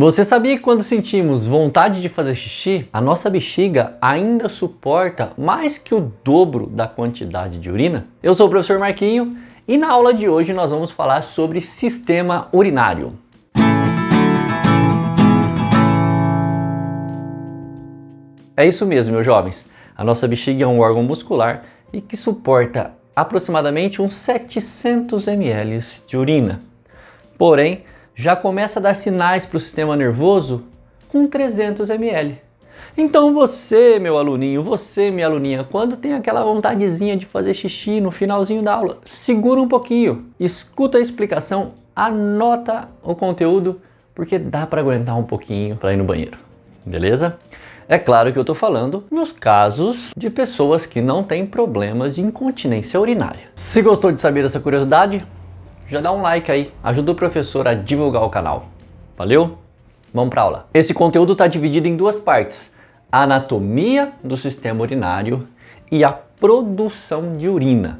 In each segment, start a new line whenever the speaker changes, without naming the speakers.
Você sabia que quando sentimos vontade de fazer xixi, a nossa bexiga ainda suporta mais que o dobro da quantidade de urina? Eu sou o professor Marquinho e na aula de hoje nós vamos falar sobre sistema urinário. É isso mesmo, meus jovens. A nossa bexiga é um órgão muscular e que suporta aproximadamente uns 700 ml de urina. Porém, já começa a dar sinais para o sistema nervoso com 300 ml. Então você, meu aluninho, você, minha aluninha, quando tem aquela vontadezinha de fazer xixi no finalzinho da aula, segura um pouquinho, escuta a explicação, anota o conteúdo, porque dá para aguentar um pouquinho para ir no banheiro, beleza? É claro que eu estou falando nos casos de pessoas que não têm problemas de incontinência urinária. Se gostou de saber essa curiosidade, já dá um like aí, ajuda o professor a divulgar o canal. Valeu? Vamos para aula. Esse conteúdo está dividido em duas partes: a anatomia do sistema urinário e a produção de urina.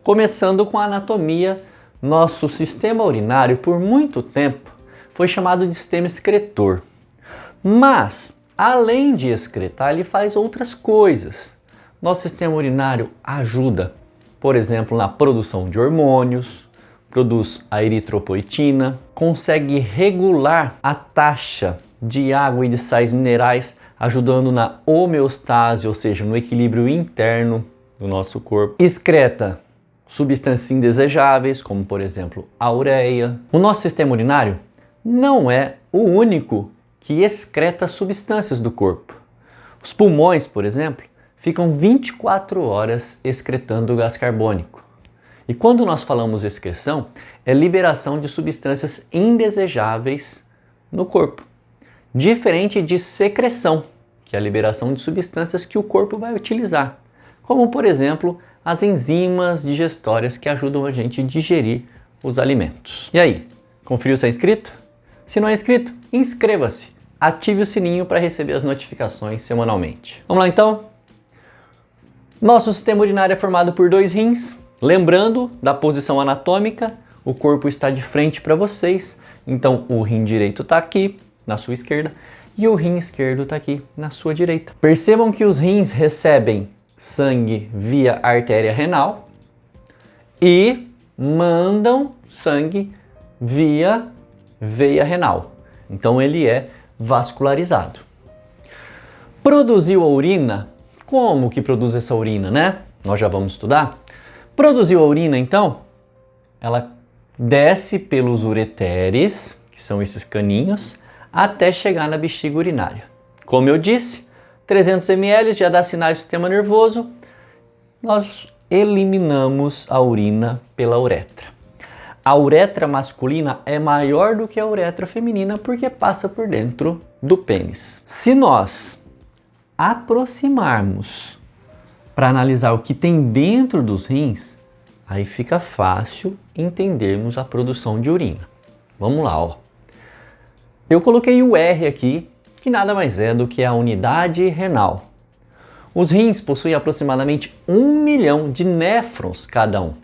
Começando com a anatomia, nosso sistema urinário por muito tempo foi chamado de sistema excretor. Mas, além de excretar, ele faz outras coisas. Nosso sistema urinário ajuda, por exemplo, na produção de hormônios, produz a eritropoetina, consegue regular a taxa de água e de sais minerais, ajudando na homeostase, ou seja, no equilíbrio interno do nosso corpo. Excreta substâncias indesejáveis, como por exemplo a ureia. O nosso sistema urinário não é o único que excreta substâncias do corpo. Os pulmões, por exemplo, ficam 24 horas excretando gás carbônico. E quando nós falamos excreção, é liberação de substâncias indesejáveis no corpo. Diferente de secreção, que é a liberação de substâncias que o corpo vai utilizar. Como, por exemplo, as enzimas digestórias que ajudam a gente a digerir os alimentos. E aí, conferiu se é inscrito? Se não é inscrito, inscreva-se. Ative o sininho para receber as notificações semanalmente. Vamos lá então? Nosso sistema urinário é formado por dois rins. Lembrando da posição anatômica, o corpo está de frente para vocês, então o rim direito está aqui, na sua esquerda, e o rim esquerdo está aqui, na sua direita. Percebam que os rins recebem sangue via artéria renal e mandam sangue via veia renal. Então ele é vascularizado. Produziu a urina? Como que produz essa urina, né? Nós já vamos estudar. Produziu a urina, então, ela desce pelos ureteres, que são esses caninhos, até chegar na bexiga urinária. Como eu disse, 300 ml já dá sinais do sistema nervoso, nós eliminamos a urina pela uretra. A uretra masculina é maior do que a uretra feminina porque passa por dentro do pênis. Se nós aproximarmos para analisar o que tem dentro dos rins, aí fica fácil entendermos a produção de urina. Vamos lá, ó. Eu coloquei o R aqui, que nada mais é do que a unidade renal. Os rins possuem aproximadamente 1 milhão de néfrons cada um.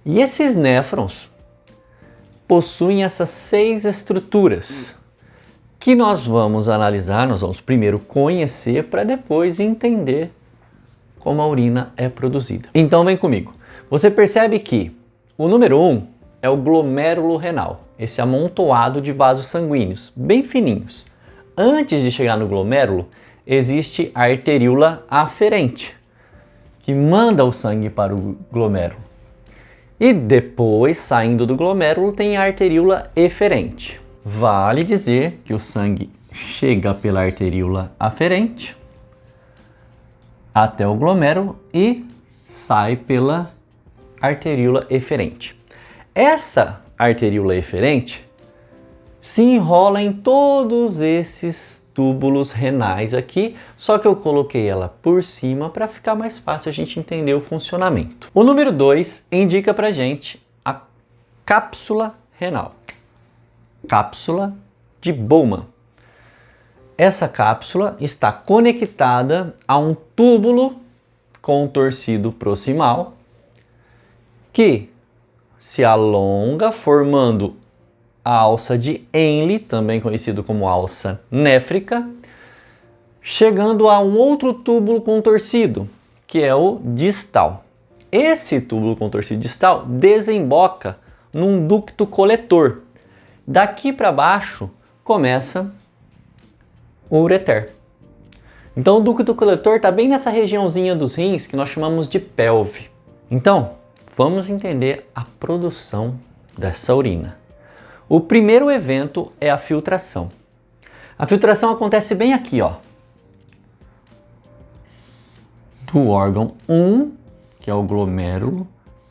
E esses néfrons possuem essas 6 estruturas que nós vamos analisar, nós vamos primeiro conhecer para depois entender como a urina é produzida. Então vem comigo. Você percebe que o número 1 é o glomérulo renal, esse amontoado de vasos sanguíneos, bem fininhos. Antes de chegar no glomérulo, existe a arteríola aferente, que manda o sangue para o glomérulo. E depois, saindo do glomérulo, tem a arteríola eferente. Vale dizer que o sangue chega pela arteríola aferente até o glomérulo e sai pela arteríola eferente. Essa arteríola eferente se enrola em todos esses túbulos renais aqui, só que eu coloquei ela por cima para ficar mais fácil a gente entender o funcionamento. O número 2 indica pra gente a cápsula renal. Cápsula de Bowman. Essa cápsula está conectada a um túbulo contorcido proximal que se alonga formando a alça de Henle, também conhecido como alça néfrica, chegando a um outro túbulo contorcido, que é o distal. Esse túbulo contorcido distal desemboca num ducto coletor. Daqui para baixo começa o ureter. Então o ducto coletor está bem nessa regiãozinha dos rins que nós chamamos de pelve. Então, vamos entender a produção dessa urina. O primeiro evento é a filtração. A filtração acontece bem aqui, ó, do órgão 1, que é o glomérulo,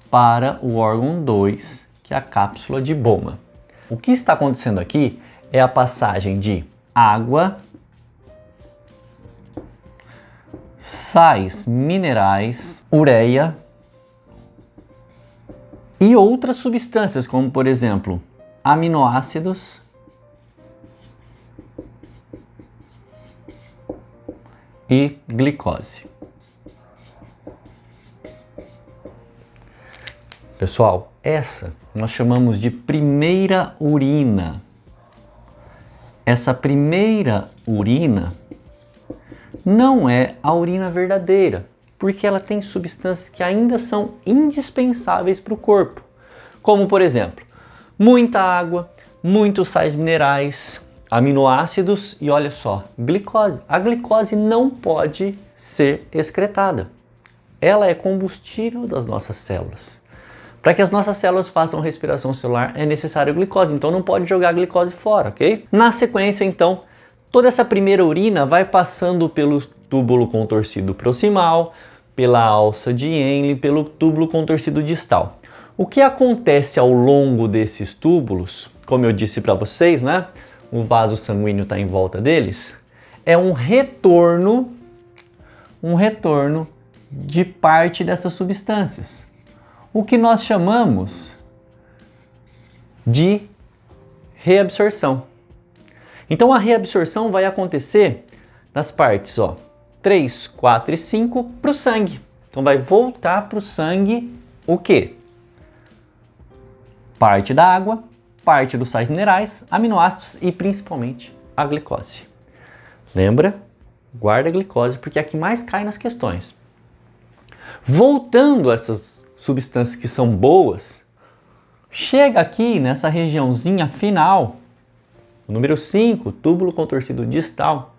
para o órgão 2, que é a cápsula de Bowman. O que está acontecendo aqui é a passagem de água, sais minerais, ureia e outras substâncias, como por exemplo, aminoácidos e glicose. Pessoal, essa nós chamamos de primeira urina. Essa primeira urina não é a urina verdadeira, porque ela tem substâncias que ainda são indispensáveis para o corpo, como por exemplo, muita água, muitos sais minerais, aminoácidos e olha só, glicose. A glicose não pode ser excretada. Ela é combustível das nossas células. Para que as nossas células façam respiração celular é necessário glicose, então não pode jogar a glicose fora, ok? Na sequência, então, toda essa primeira urina vai passando pelo túbulo contorcido proximal, pela alça de Henle, pelo túbulo contorcido distal. O que acontece ao longo desses túbulos, como eu disse para vocês, né? O vaso sanguíneo está em volta deles, é um retorno de parte dessas substâncias. O que nós chamamos de reabsorção. Então a reabsorção vai acontecer nas partes 3, 4 e 5 para o sangue. Então vai voltar para o sangue o quê? Parte da água, parte dos sais minerais, aminoácidos e principalmente a glicose. Lembra? Guarda a glicose porque é a que mais cai nas questões. Voltando a essas substâncias que são boas, chega aqui nessa regiãozinha final, o número 5, túbulo contorcido distal,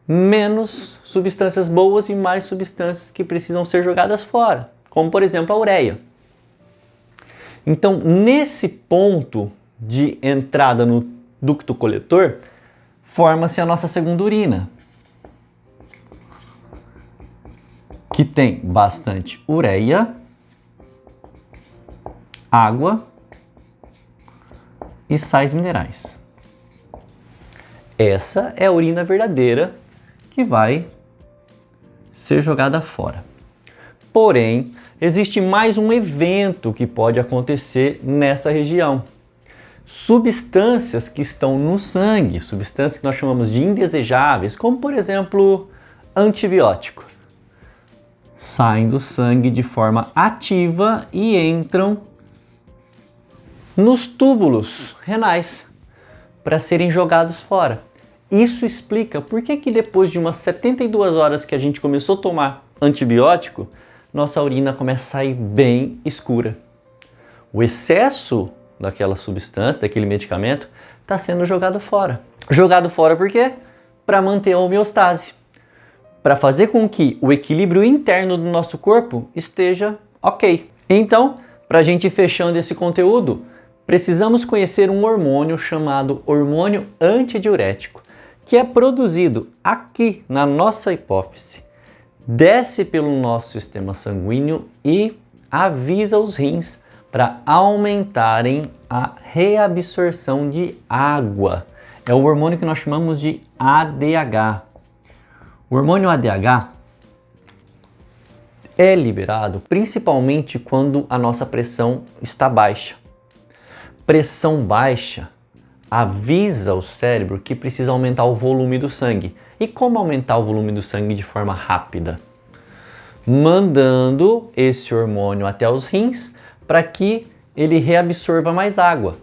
menos substâncias boas e mais substâncias que precisam ser jogadas fora, como por exemplo a ureia. Então, nesse ponto de entrada no ducto coletor, forma-se a nossa segunda urina, que tem bastante ureia, água e sais minerais. Essa é a urina verdadeira que vai ser jogada fora. Porém, existe mais um evento que pode acontecer nessa região. Substâncias que estão no sangue, substâncias que nós chamamos de indesejáveis, como por exemplo, antibiótico, saem do sangue de forma ativa e entram nos túbulos renais para serem jogados fora. Isso explica por que depois de umas 72 horas que a gente começou a tomar antibiótico, nossa urina começa a sair bem escura. O excesso daquela substância, daquele medicamento, está sendo jogado fora. Jogado fora por quê? Para manter a homeostase. Para fazer com que o equilíbrio interno do nosso corpo esteja ok. Então, para a gente ir fechando esse conteúdo, precisamos conhecer um hormônio chamado hormônio antidiurético, que é produzido aqui na nossa hipófise, desce pelo nosso sistema sanguíneo e avisa os rins para aumentarem a reabsorção de água. É o hormônio que nós chamamos de ADH. O hormônio ADH é liberado principalmente quando a nossa pressão está baixa. Pressão baixa avisa o cérebro que precisa aumentar o volume do sangue. E como aumentar o volume do sangue de forma rápida? Mandando esse hormônio até os rins para que ele reabsorva mais água.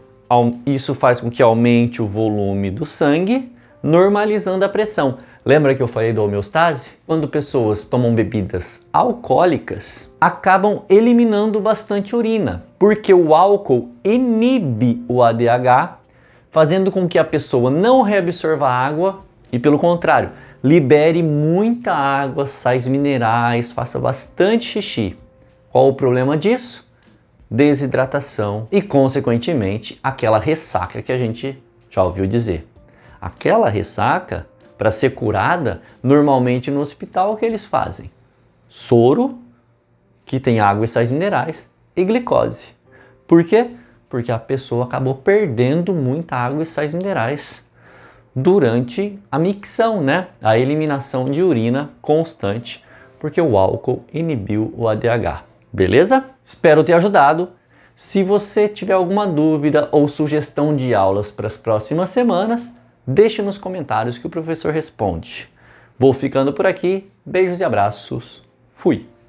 isso faz com que aumente o volume do sangue, normalizando a pressão. Lembra que eu falei da homeostase? Quando pessoas tomam bebidas alcoólicas, acabam eliminando bastante urina, porque o álcool inibe o ADH, fazendo com que a pessoa não reabsorva água e, pelo contrário, libere muita água, sais minerais, faça bastante xixi. Qual o problema disso? Desidratação e, consequentemente, aquela ressaca que a gente já ouviu dizer. Aquela ressaca, para ser curada, normalmente no hospital o que eles fazem? Soro, que tem água e sais minerais, e glicose. Por quê? Porque a pessoa acabou perdendo muita água e sais minerais durante a micção, né? A eliminação de urina constante, porque o álcool inibiu o ADH. Beleza? Espero ter ajudado. Se você tiver alguma dúvida ou sugestão de aulas para as próximas semanas, deixe nos comentários que o professor responde. Vou ficando por aqui. Beijos e abraços. Fui!